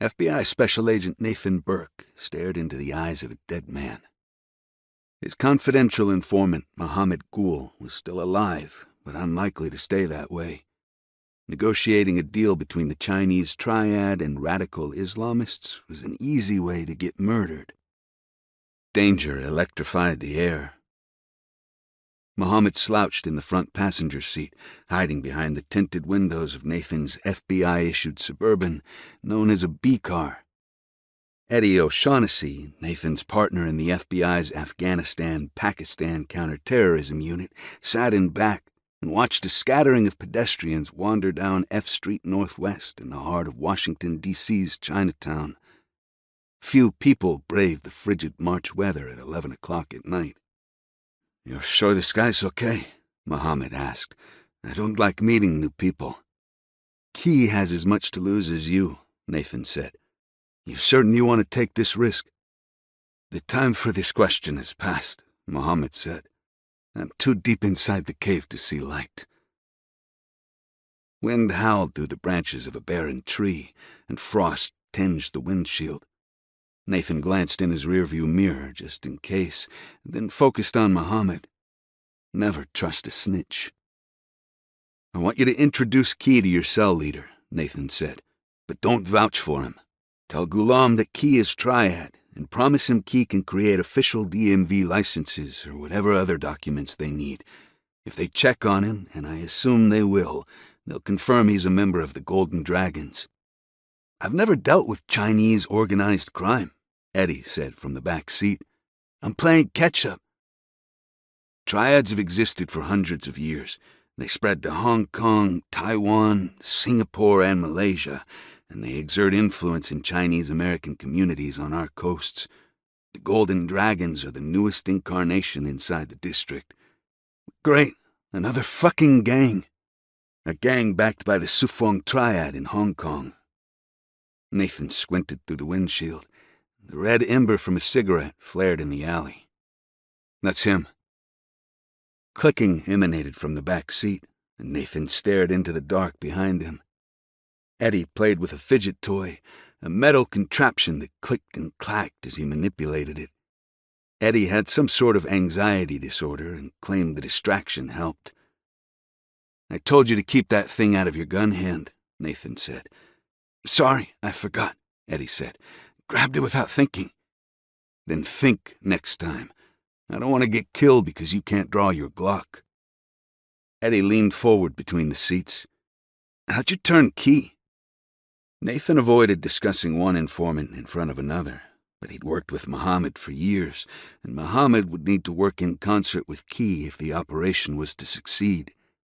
FBI Special Agent Nathan Burke stared into the eyes of a dead man. His confidential informant, Mohammed Ghul, was still alive, but unlikely to stay that way. Negotiating a deal between the Chinese triad and radical Islamists was an easy way to get murdered. Danger electrified the air. Mohammed slouched in the front passenger seat, hiding behind the tinted windows of Nathan's FBI-issued Suburban, known as a B-car. Eddie O'Shaughnessy, Nathan's partner in the FBI's Afghanistan-Pakistan counterterrorism unit, sat in back and watched a scattering of pedestrians wander down F Street Northwest in the heart of Washington, D.C.'s Chinatown. Few people braved the frigid March weather at 11 o'clock at night. "You're sure this guy's okay?" Mohammed asked. "I don't like meeting new people." "Key has as much to lose as you," Nathan said. "You certain you want to take this risk?" "The time for this question has passed," Mohammed said. "I'm too deep inside the cave to see light." Wind howled through the branches of a barren tree, and frost tinged the windshield. Nathan glanced in his rearview mirror just in case, then focused on Mohammed. Never trust a snitch. "I want you to introduce Key to your cell leader," Nathan said, "but don't vouch for him. Tell Ghulam that Key is triad, and promise him Key can create official DMV licenses or whatever other documents they need. If they check on him, and I assume they will, they'll confirm he's a member of the Golden Dragons." "I've never dealt with Chinese organized crime," Eddie said from the back seat. "I'm playing catch-up." Triads have existed for hundreds of years. They spread to Hong Kong, Taiwan, Singapore, and Malaysia, and they exert influence in Chinese-American communities on our coasts. The Golden Dragons are the newest incarnation inside the district. "Great, another fucking gang. A gang backed by the Sufong Triad in Hong Kong." Nathan squinted through the windshield. The red ember from a cigarette flared in the alley. "That's him." Clicking emanated from the back seat, and Nathan stared into the dark behind him. Eddie played with a fidget toy, a metal contraption that clicked and clacked as he manipulated it. Eddie had some sort of anxiety disorder and claimed the distraction helped. "I told you to keep that thing out of your gun hand," Nathan said. "Sorry, I forgot," Eddie said. "Grabbed it without thinking." "Then think next time. I don't want to get killed because you can't draw your Glock." Eddie leaned forward between the seats. "How'd you turn Key?" Nathan avoided discussing one informant in front of another, but he'd worked with Mohammed for years, and Mohammed would need to work in concert with Key if the operation was to succeed.